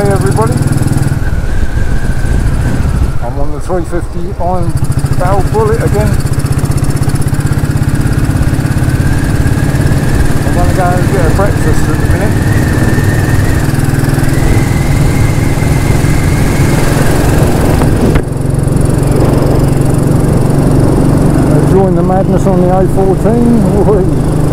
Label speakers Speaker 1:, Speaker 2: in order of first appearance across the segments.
Speaker 1: Hey everybody, I'm on the 350 iron barrel bullet again. I'm going to go and get a breakfast at the minute. Join the madness on the A14. Whee.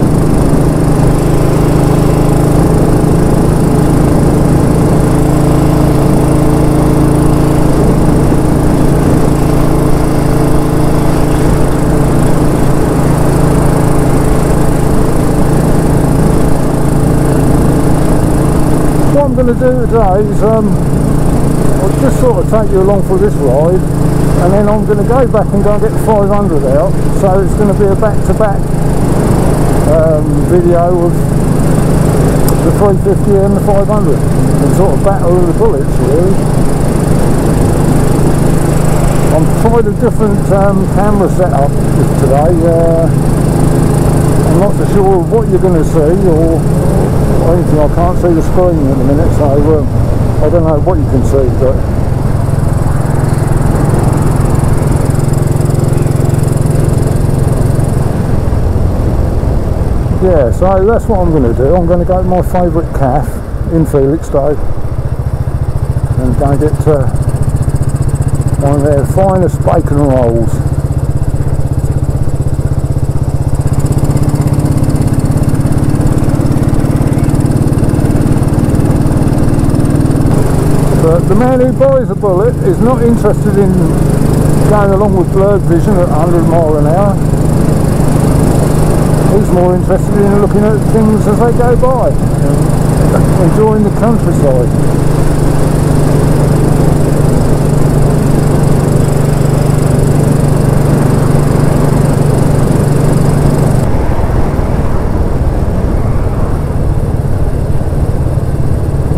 Speaker 1: What I'm going to do today is I'll just sort of take you along for this ride, and then I'm going to go back and go and get the 500 out, so it's going to be a back-to-back video of the 350 and the 500, and sort of battle of the bullets really. I'm trying a different camera setup today. I'm not so sure what you're going to see or anything. I can't see the screen in a minute, so I don't know what you can see, but yeah, so that's what I'm going to do. I'm going to go to my favourite cafe in Felixstowe and go and get one of their finest bacon rolls. But the man who buys a bullet is not interested in going along with blurred vision at 100 miles an hour. He's more interested in looking at things as they go by and enjoying the countryside.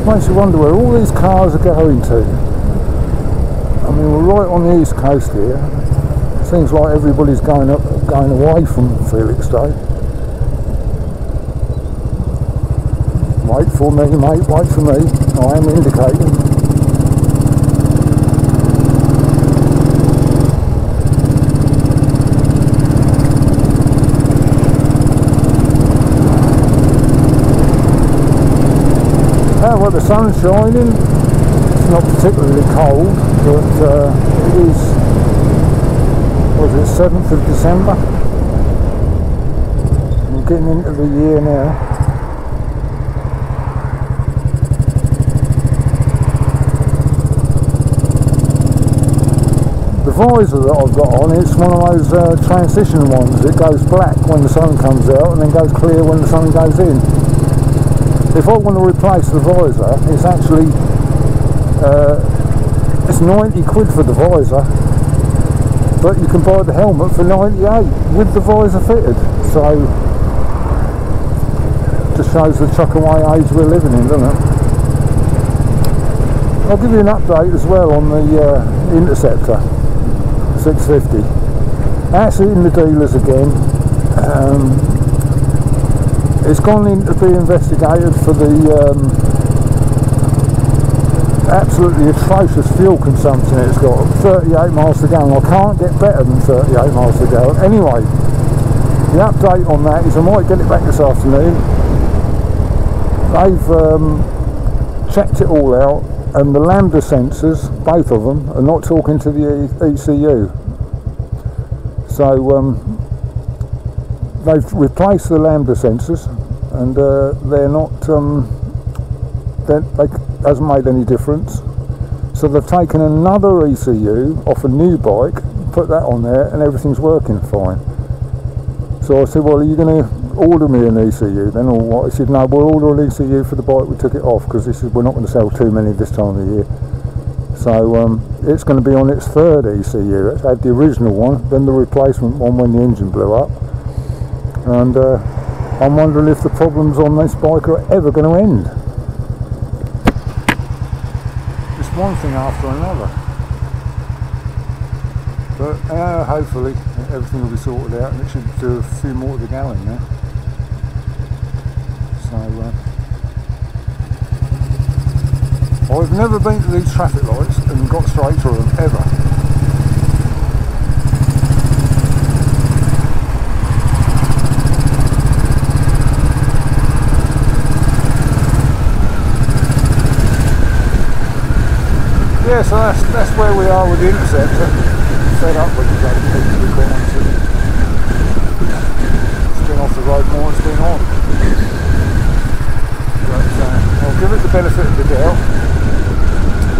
Speaker 1: Makes you wonder where all these cars are going to. I mean, we're right on the east coast here. It seems like everybody's going away from Felixstowe. Wait for me, mate, wait for me. I am indicating. Well, the sun's shining. It's not particularly cold, but it is, was it 7th of December? We're getting into the year now. The visor that I've got on, it's one of those transition ones. It goes black when the sun comes out and then goes clear when the sun goes in. If I want to replace the visor, it's actually it's 90 quid for the visor, but you can buy the helmet for 98 with the visor fitted. So just shows the chuck away age we're living in, doesn't it? I'll give you an update as well on the Interceptor 650. Actually in the dealers again. It's gone in to be investigated for the absolutely atrocious fuel consumption it's got, 38 miles to gallon. I can't get better than 38 miles to gallon. Anyway, the update on that is I might get it back this afternoon. They've checked it all out, and the lambda sensors, both of them, are not talking to the ECU. So they've replaced the lambda sensors, and they're not. They hasn't made any difference. So they've taken another ECU off a new bike, put that on there, and everything's working fine. So I said, well, are you going to order me an ECU then, or what? He said, no, we'll order an ECU for the bike we took it off, because we're not going to sell too many this time of the year. So it's going to be on its third ECU. It had the original one, then the replacement one when the engine blew up. And I'm wondering if the problems on this bike are ever going to end. Just one thing after another. But hopefully everything will be sorted out, and it should do a few more to the gallon now. So I've never been to these traffic lights and got straight through them, ever. Yeah, so that's where we are with the interceptor. Fed up with the bloody people we've got onto. It's been off the road more, it's been on. But I'll give it the benefit of the doubt.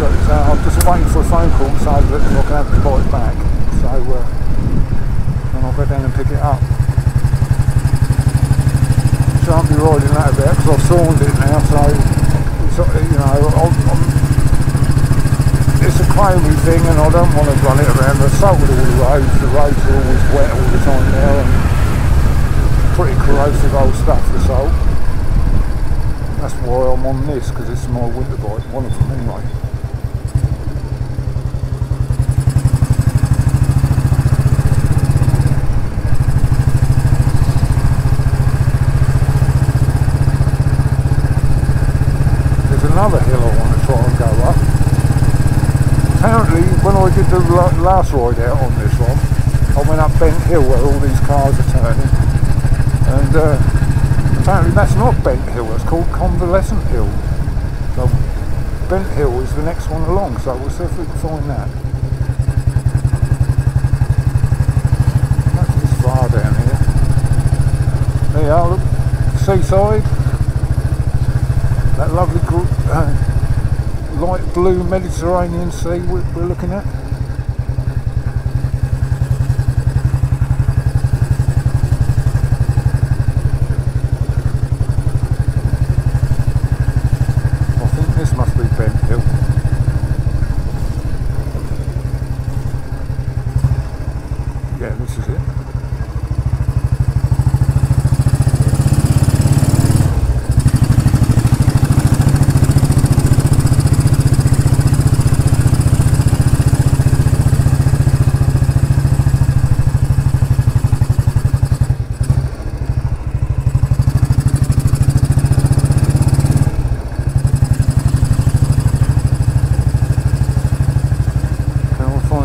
Speaker 1: But I'm just waiting for a phone call so that I can have the bike back. So then I'll go down and pick it up. Shan't be riding that about because I've sawned it now, so it's, you know, it's a chromey thing and I don't want to run it around. I've salted all the roads are always wet all the time now and pretty corrosive old stuff, the salt. That's why I'm on this, because it's my winter bike, one of them anyway. There's another hill I want to try and go up. Apparently, when I did the last ride out on this one, I went up Bent Hill where all these cars are turning, and apparently that's not Bent Hill, it's called Convalescent Hill. So Bent Hill is the next one along, so we'll see if we can find that. That's this far down here. There you are, look, seaside, that lovely group. Light blue Mediterranean Sea we're looking at. I think this must be Bent Hill. Yeah, this is it.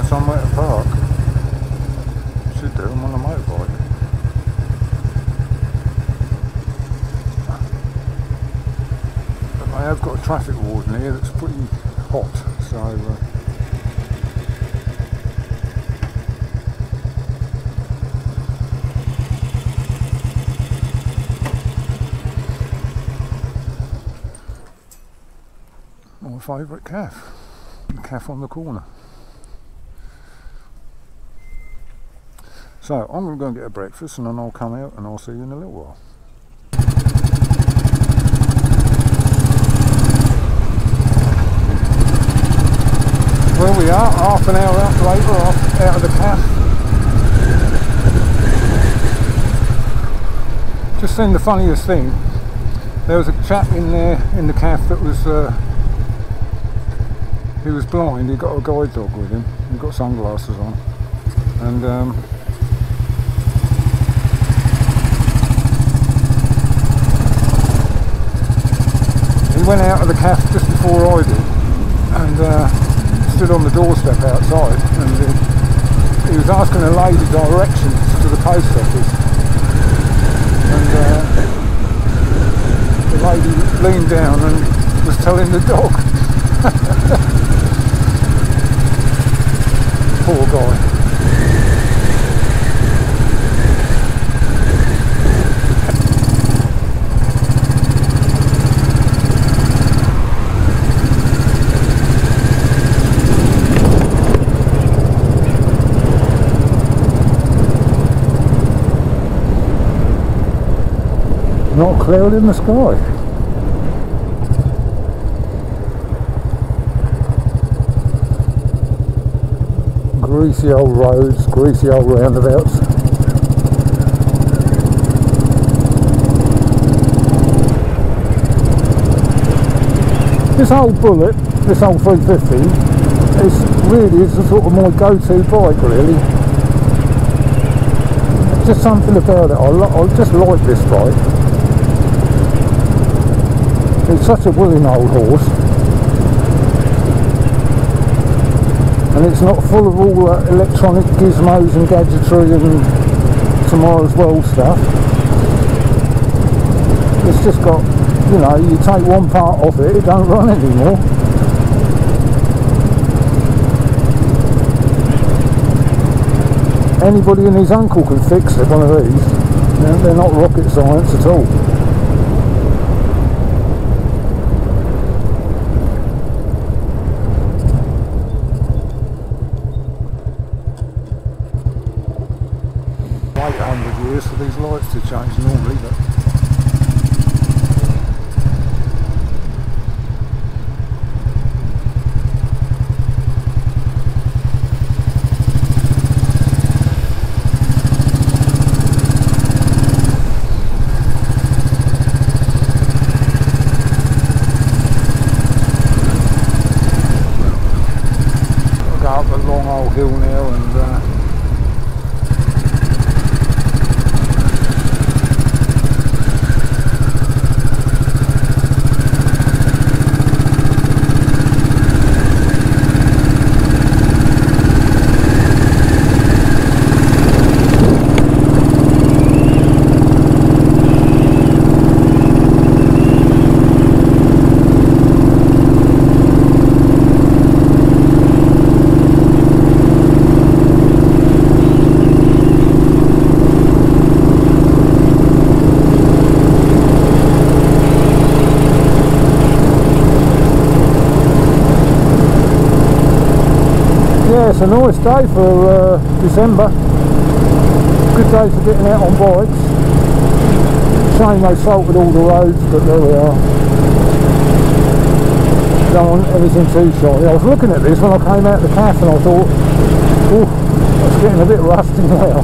Speaker 1: Somewhere to park. Should do, I'm on a motorbike. But I have got a traffic warden here that's pretty hot, so my favourite cafe. The cafe on the corner. So I'm going to go and get a breakfast and then I'll come out and I'll see you in a little while. Where we are, half an hour later, out of the cafe. Just seen the funniest thing. There was a chap in there in the cafe that was he was blind. He got a guide dog with him. He got sunglasses on, and he went out of the cafe just before I did, and stood on the doorstep outside, and he was asking a lady directions to the post office, and the lady leaned down and was telling the dog. Poor guy. Not a cloud in the sky. Greasy old roads, greasy old roundabouts. This old Bullet, this old 350, is sort of my go-to bike, really. Just something about it, I just like this bike. It's such a willing old horse. and it's not full of all electronic gizmos and gadgetry and tomorrow's world stuff. It's just got, you know, you take one part off it, it don't run anymore. Anybody and his uncle can fix it, one of these. They're not rocket science at all. Wait 100 years for these lights to change normally, but up a long old hill now, and yeah, it's a nice day for December. Good day for getting out on bikes. Shame they salted all the roads, but there we are. Don't want anything too shiny. I was looking at this when I came out the cafe and I thought, oh, it's getting a bit rusty now.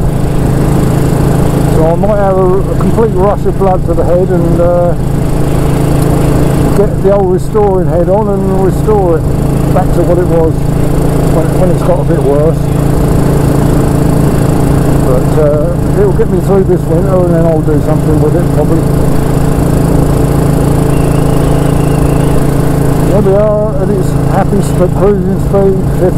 Speaker 1: So I might have a complete rush of blood to the head and get the old restoring head on and restore it back to what it was when it's got a bit worse. But it'll get me through this winter, and then I'll do something with it probably. There we are at its happy cruising speed, 50.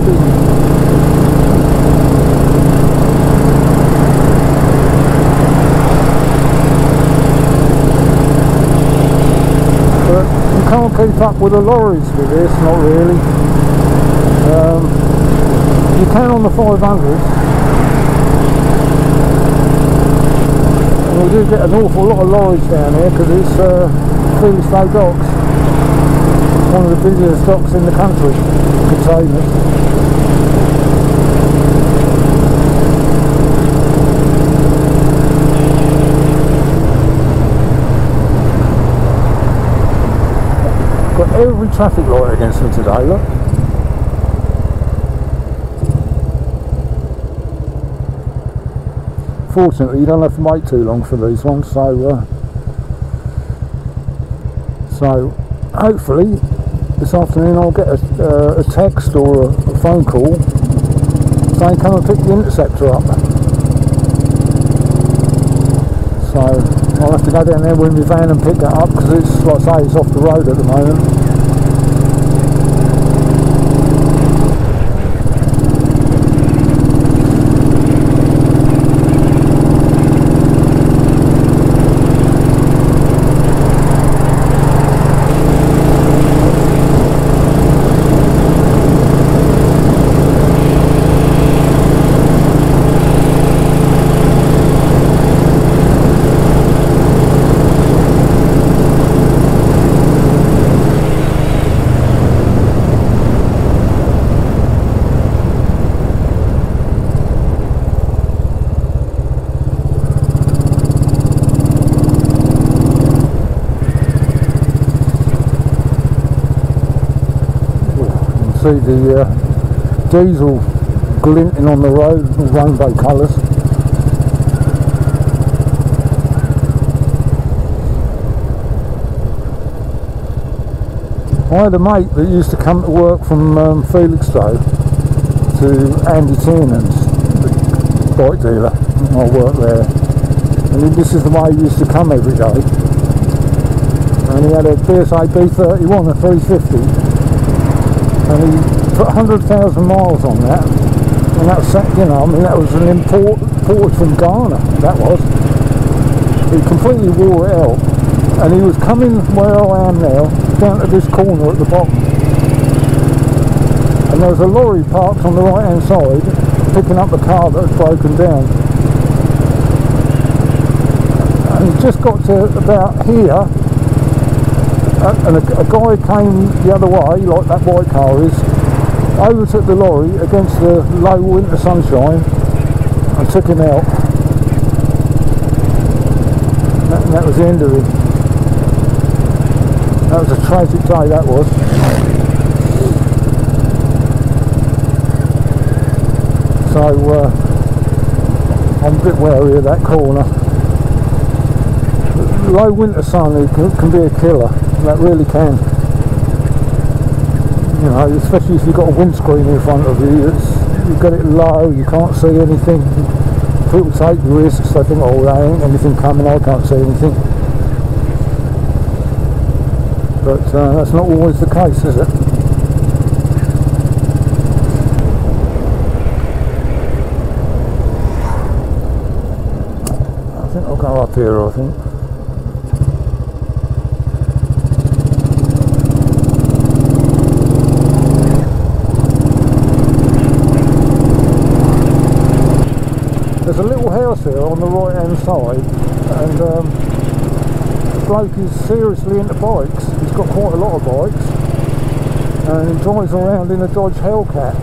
Speaker 1: But you can't keep up with the lorries with this, not really. You can on the 500s, and we do get an awful lot of lorries down here because it's Felixstowe docks, one of the busiest docks in the country, containers. Got every traffic light against me today, look. Fortunately, you don't have to wait too long for these ones, so hopefully this afternoon I'll get a text or a phone call saying come and pick the interceptor up. So I'll have to go down there with my van and pick it up because it's, like I say, it's off the road at the moment. See the diesel glinting on the road, rainbow colours. I had a mate that used to come to work from Felixstowe to Andy Tiernan's, the bike dealer. I worked there, and this is the way he used to come every day. And he had a BSA B31, a 350. And put 100,000 miles on that, and that's, you know, I mean, that was an imported from Ghana, that was. He completely wore it out, and he was coming where I am now, down to this corner at the bottom, and there was a lorry parked on the right hand side, picking up a car that had broken down. And he just got to about here, and a guy came the other way, like that white car is, overtook the lorry against the low winter sunshine and took him out. And that was the end of him. That was a tragic day, that was. So I'm a bit wary of that corner. Low winter sun can be a killer, that really can. You know, especially if you've got a windscreen in front of you, you've got it low, you can't see anything. People take risks, they think, oh, there ain't anything coming, I can't see anything. But that's not always the case, is it? I think I'll go up here, I think. There's a little house here on the right hand side, and the bloke is seriously into bikes. He's got quite a lot of bikes, and he drives around in a Dodge Hellcat.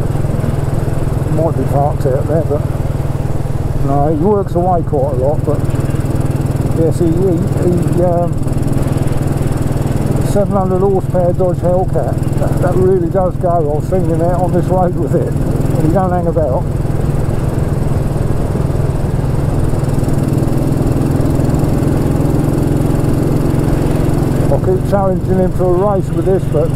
Speaker 1: Might be parked out there, but no, he works away quite a lot. But yes, he 700 horsepower Dodge Hellcat. That really does go. I've seen him out on this road with it, and he don't hang about. I keep challenging him to a race with this, but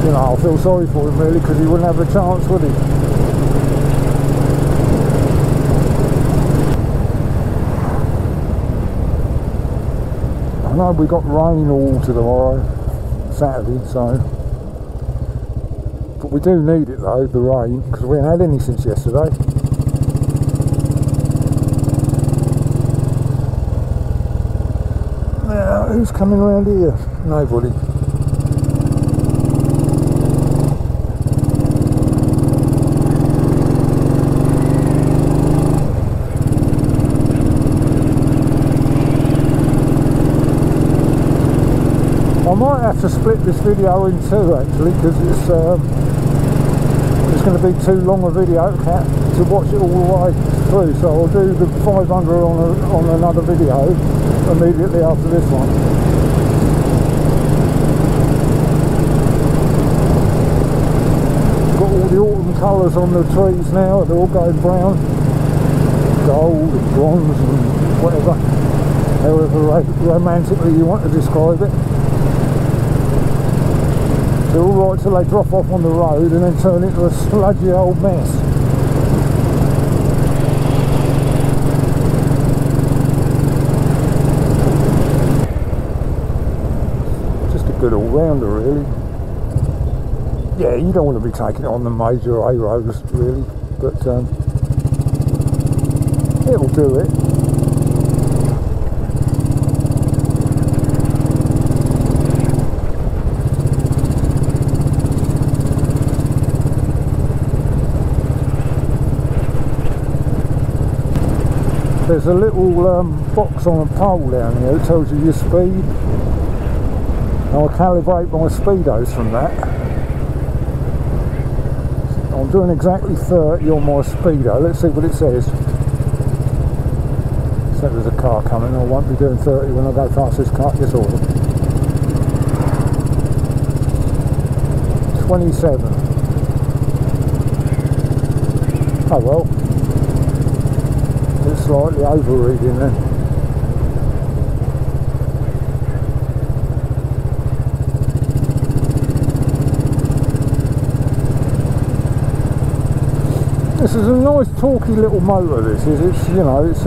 Speaker 1: you know, I feel sorry for him really, because he wouldn't have a chance, would he? I know we got rain all to tomorrow, Saturday, so, but we do need it though, the rain, because we haven't had any since yesterday. Who's coming around here? Nobody. I might have to split this video in two actually, because it's going to be too long a video to watch it all the way through. So I'll do the 500 on another video immediately after this one. Got all the autumn colours on the trees now, they're all going brown, gold and bronze and whatever, however romantically you want to describe it. They're all right till they drop off on the road and then turn into a sludgy old mess. Good all-rounder really. Yeah, you don't want to be taking it on the major A roads really, but it'll do it. There's a little box on a pole down here that tells you your speed. I'll calibrate my speedos from that. I'm doing exactly 30 on my speedo. Let's see what it says. So there's a car coming. I won't be doing 30 when I go past this car. Yes, order. 27. Oh well. It's slightly overreading then. This is a nice talky little motor. This is, it's, you know, it's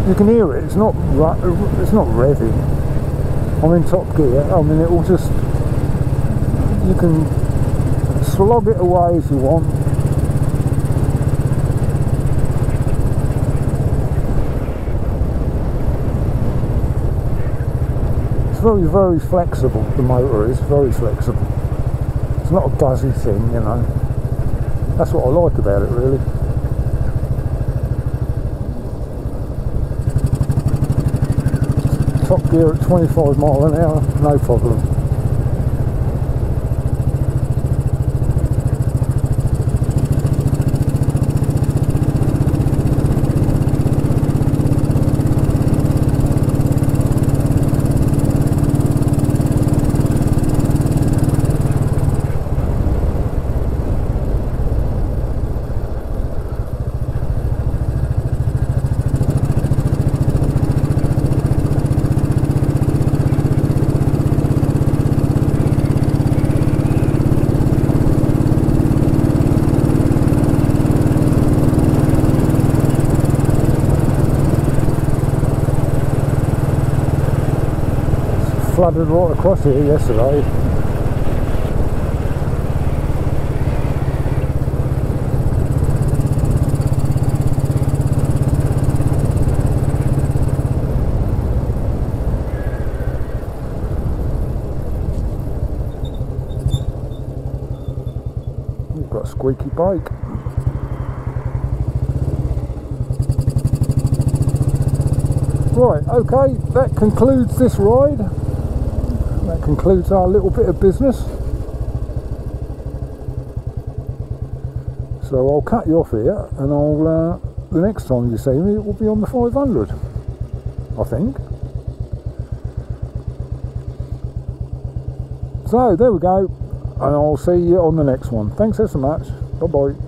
Speaker 1: you can hear it. It's not revving. I'm in top gear. I mean, it will just, You can slog it away if you want. It's very, very flexible, the motor is very flexible. It's not a buzzy thing, you know. That's what I like about it, really. Top gear at 25 mile an hour, no problem. Flooded right across here yesterday. We've got a squeaky bike. Right, okay, that concludes this ride. That concludes our little bit of business. So I'll cut you off here, and I'll the next time you see me it will be on the 500, I think. So there we go, and I'll see you on the next one. Thanks so much. Bye bye.